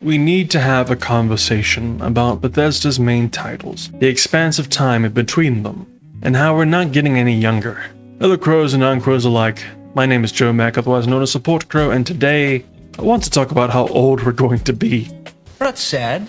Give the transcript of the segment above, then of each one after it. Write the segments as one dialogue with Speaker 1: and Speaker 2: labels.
Speaker 1: We need to have a conversation about Bethesda's main titles, the expanse of time in between them, and how we're not getting any younger. Hello crows and non-crows alike, my name is Joe Mack, otherwise known as Support Crow, and today I want to talk about how old we're going to be.
Speaker 2: We're not sad.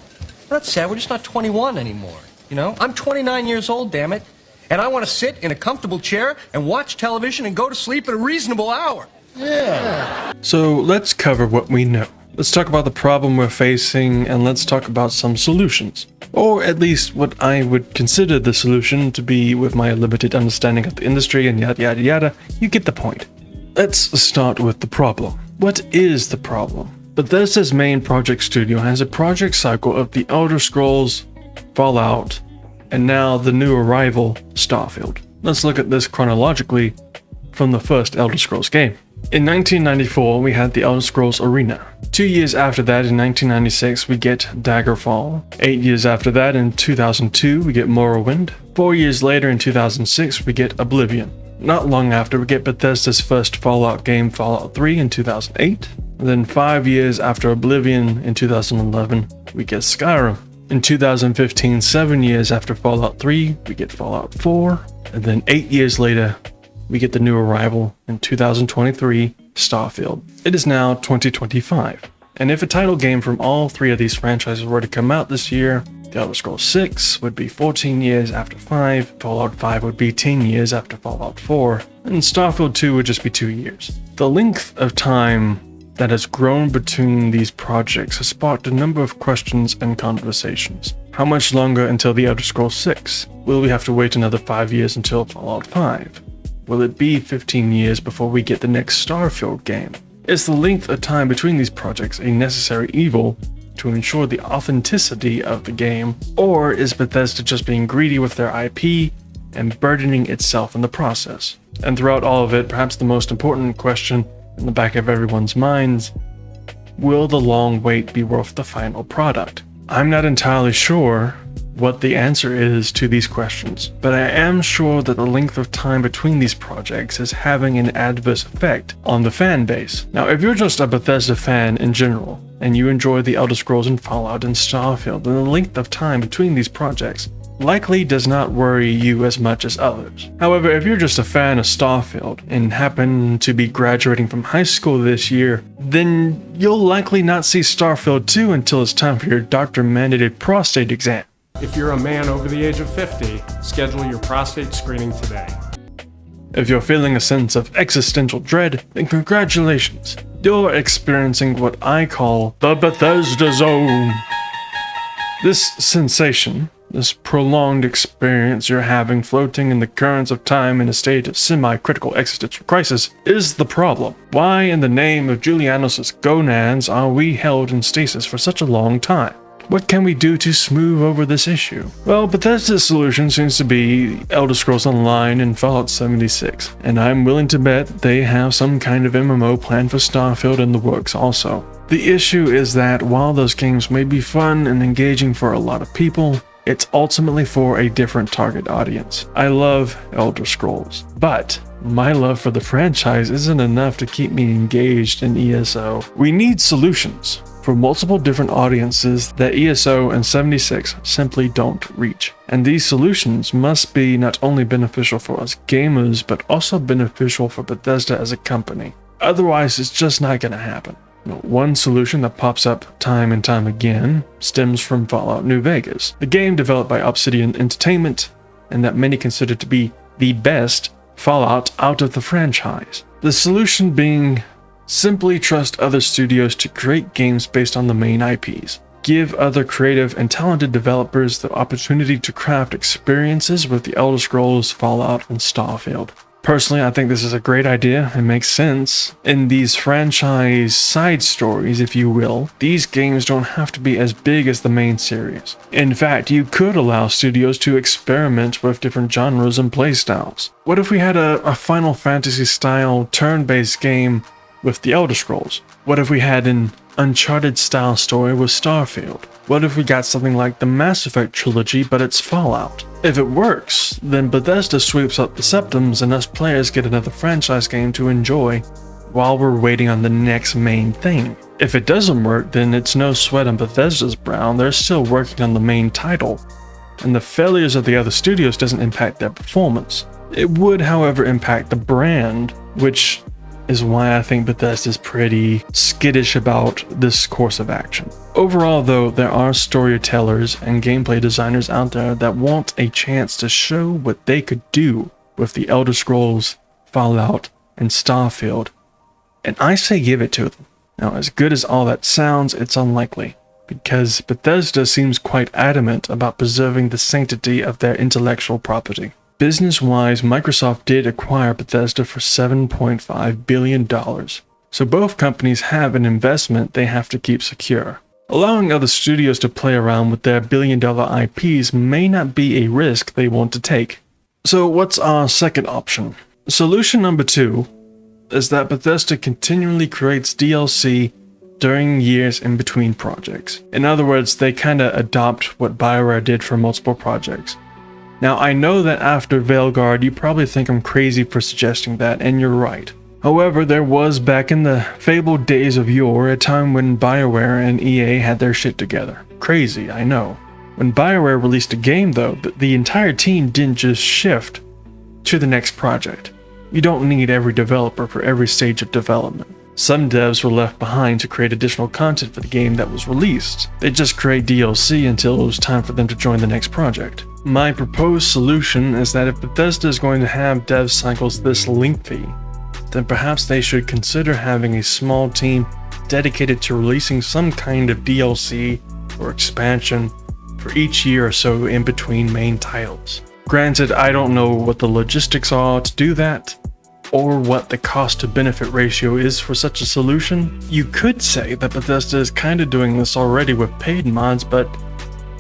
Speaker 2: We're just not 21 anymore. You know, I'm 29 years old, damn it, and I want to sit in a comfortable chair and watch television and go to sleep at a reasonable hour. Yeah.
Speaker 1: So let's cover what we know. Let's talk about the problem we're facing, and let's talk about some solutions. Or at least what I would consider the solution to be with my limited understanding of the industry and yada yada yada. You get the point. Let's start with the problem. What is the problem? Bethesda's main project studio has a project cycle of TheElderScrolls, Fallout, and now the new arrival, Starfield. Let's look at this chronologically from the first Elder Scrolls game. In 1994, we had the Elder Scrolls Arena. 2 years after that, in 1996, we get Daggerfall. 8 years after that, in 2002, we get Morrowind. 4 years later, in 2006, we get Oblivion. Not long after, we get Bethesda's first Fallout game, Fallout 3, in 2008. And then 5 years after Oblivion, in 2011, we get Skyrim. In 2015, 7 years after Fallout 3, we get Fallout 4. And then 8 years later, we get the new arrival in 2023, Starfield. It is now 2025, and if a title game from all three of these franchises were to come out this year, The Elder Scrolls 6 would be 14 years after 5, Fallout 5 would be 10 years after Fallout 4, and Starfield 2 would just be 2 years. The length of time that has grown between these projects has sparked a number of questions and conversations. How much longer until The Elder Scrolls 6? Will we have to wait another 5 years until Fallout 5? Will it be 15 years before we get the next Starfield game? Is the length of time between these projects a necessary evil to ensure the authenticity of the game, or is Bethesda just being greedy with their IP and burdening itself in the process? And throughout all of it, perhaps the most important question in the back of everyone's minds, will the long wait be worth the final product? I'm not entirely sure what the answer is to these questions, but I am sure that the length of time between these projects is having an adverse effect on the fan base. Now, if you're just a Bethesda fan in general, and you enjoy the Elder Scrolls and Fallout and Starfield, then the length of time between these projects likely does not worry you as much as others. However, if you're just a fan of Starfield and happen to be graduating from high school this year, then you'll likely not see Starfield 2 until it's time for your doctor-mandated prostate exam.
Speaker 3: If you're a man over the age of 50, schedule your prostate screening today.
Speaker 1: If you're feeling a sense of existential dread, then congratulations. You're experiencing what I call the Bethesda Zone. This sensation, this prolonged experience you're having floating in the currents of time in a state of semi-critical existential crisis is the problem. Why in the name of Julianus' gonads are we held in stasis for such a long time? What can we do to smooth over this issue? Well, Bethesda's solution seems to be Elder Scrolls Online and Fallout 76, and I'm willing to bet they have some kind of MMO planned for Starfield in the works also. The issue is that while those games may be fun and engaging for a lot of people, it's ultimately for a different target audience. I love Elder Scrolls, but my love for the franchise isn't enough to keep me engaged in ESO. We need solutions for multiple different audiences that ESO and 76 simply don't reach. And these solutions must be not only beneficial for us gamers, but also beneficial for Bethesda as a company. Otherwise, it's just not gonna happen. One solution that pops up time and time again stems from Fallout New Vegas, the game developed by Obsidian Entertainment, and that many consider to be the best Fallout out of the franchise. The solution being simply trust other studios to create games based on the main IPs. Give other creative and talented developers the opportunity to craft experiences with the Elder Scrolls, Fallout, and Starfield. Personally, I think this is a great idea and makes sense. In these franchise side stories, if you will, these games don't have to be as big as the main series. In fact, you could allow studios to experiment with different genres and playstyles. What if we had a Final Fantasy style turn-based game with the Elder Scrolls? What if we had an Uncharted style story with Starfield? What if we got something like the Mass Effect trilogy but it's Fallout? If it works, then Bethesda sweeps up the septums and us players get another franchise game to enjoy while we're waiting on the next main thing. If it doesn't work, then it's no sweat on Bethesda's brow. They're still working on the main title, and the failures of the other studios doesn't impact their performance. It would, however, impact the brand, which is why I think Bethesda's pretty skittish about this course of action. Overall though, there are storytellers and gameplay designers out there that want a chance to show what they could do with the Elder Scrolls, Fallout, and Starfield, and I say give it to them. Now, as good as all that sounds, it's unlikely, because Bethesda seems quite adamant about preserving the sanctity of their intellectual property. Business-wise, Microsoft did acquire Bethesda for $7.5 billion, so both companies have an investment they have to keep secure. Allowing other studios to play around with their billion-dollar IPs may not be a risk they want to take. So what's our second option? Solution number 2 is that Bethesda continually creates DLC during years in between projects. In other words, they kinda adopt what BioWare did for multiple projects. Now, I know that after Veilguard, you probably think I'm crazy for suggesting that, and you're right. However, there was, back in the fabled days of yore, a time when BioWare and EA had their shit together. Crazy, I know. When BioWare released a game, though, the entire team didn't just shift to the next project. You don't need every developer for every stage of development. Some devs were left behind to create additional content for the game that was released. They just create DLC until it was time for them to join the next project. My proposed solution is that if Bethesda is going to have dev cycles this lengthy, then perhaps they should consider having a small team dedicated to releasing some kind of DLC or expansion for each year or so in between main titles. Granted, I don't know what the logistics are to do that, or what the cost to benefit ratio is for such a solution. You could say that Bethesda is kinda doing this already with paid mods, but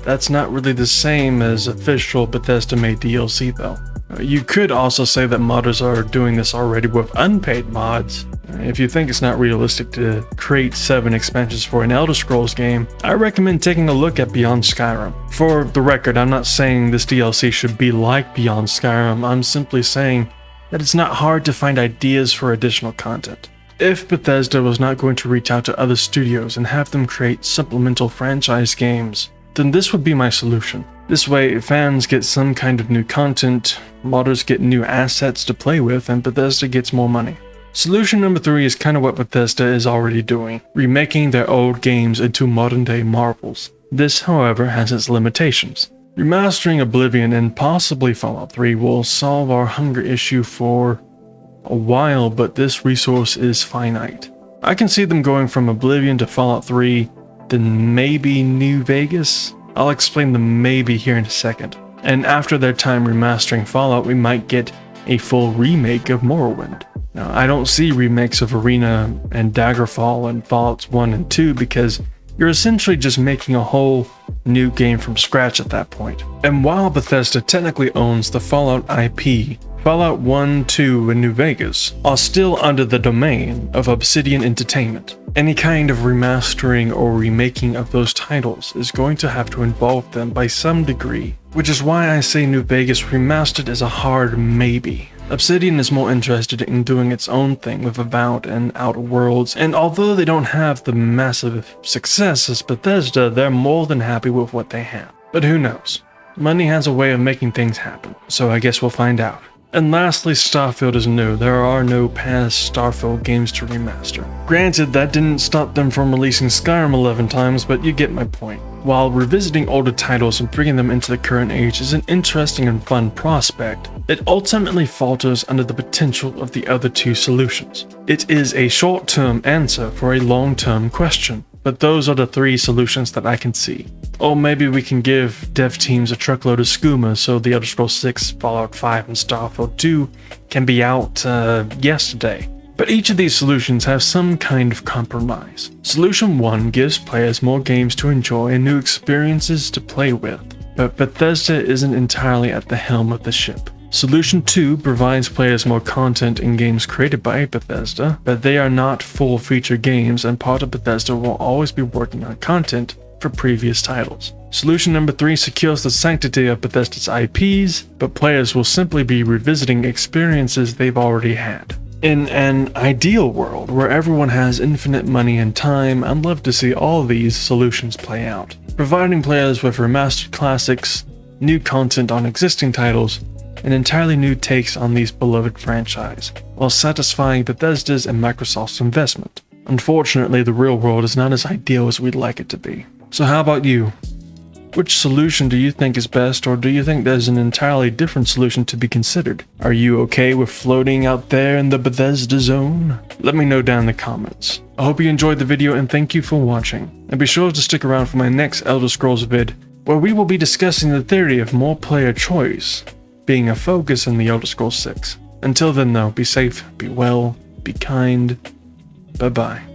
Speaker 1: that's not really the same as official Bethesda made DLC though. You could also say that modders are doing this already with unpaid mods. If you think it's not realistic to create 7 expansions for an Elder Scrolls game, I recommend taking a look at Beyond Skyrim. For the record, I'm not saying this DLC should be like Beyond Skyrim, I'm simply saying that it's not hard to find ideas for additional content. If Bethesda was not going to reach out to other studios and have them create supplemental franchise games, then this would be my solution. This way, fans get some kind of new content, modders get new assets to play with, and Bethesda gets more money. Solution number 3 is kind of what Bethesda is already doing, remaking their old games into modern-day marvels. This, however, has its limitations. Remastering Oblivion and possibly Fallout 3 will solve our hunger issue for a while, but this resource is finite. I can see them going from Oblivion to Fallout 3, then maybe New Vegas? I'll explain the maybe here in a second. And after their time remastering Fallout, we might get a full remake of Morrowind. Now, I don't see remakes of Arena and Daggerfall and Fallouts 1 and 2 because you're essentially just making a whole new game from scratch at that point. And while Bethesda technically owns the Fallout IP, Fallout 1, 2, and New Vegas are still under the domain of Obsidian Entertainment. Any kind of remastering or remaking of those titles is going to have to involve them by some degree, which is why I say New Vegas Remastered is a hard maybe. Obsidian is more interested in doing its own thing with Avowed and Outer Worlds, and although they don't have the massive success as Bethesda, they're more than happy with what they have. But who knows? Money has a way of making things happen, so I guess we'll find out. And lastly, Starfield is new. There are no past Starfield games to remaster. Granted, that didn't stop them from releasing Skyrim 11 times, but you get my point. While revisiting older titles and bringing them into the current age is an interesting and fun prospect, it ultimately falters under the potential of the other two solutions. It is a short-term answer for a long-term question, but those are the 3 solutions that I can see. Or maybe we can give dev teams a truckload of skooma so The Elder Scrolls 6, Fallout 5, and Starfield 2 can be out yesterday. But each of these solutions have some kind of compromise. Solution 1 gives players more games to enjoy and new experiences to play with, but Bethesda isn't entirely at the helm of the ship. Solution 2 provides players more content in games created by Bethesda, but they are not full-feature games and part of Bethesda will always be working on content for previous titles. Solution number 3 secures the sanctity of Bethesda's IPs, but players will simply be revisiting experiences they've already had. In an ideal world where everyone has infinite money and time, I'd love to see all these solutions play out, providing players with remastered classics, new content on existing titles, and entirely new takes on these beloved franchise, while satisfying Bethesda's and Microsoft's investment. Unfortunately, the real world is not as ideal as we'd like it to be. So how about you? Which solution do you think is best, or do you think there's an entirely different solution to be considered? Are you okay with floating out there in the Bethesda zone? Let me know down in the comments. I hope you enjoyed the video and thank you for watching. And be sure to stick around for my next Elder Scrolls vid, where we will be discussing the theory of more player choice being a focus in The Elder Scrolls 6. Until then though, be safe, be well, be kind. Bye bye.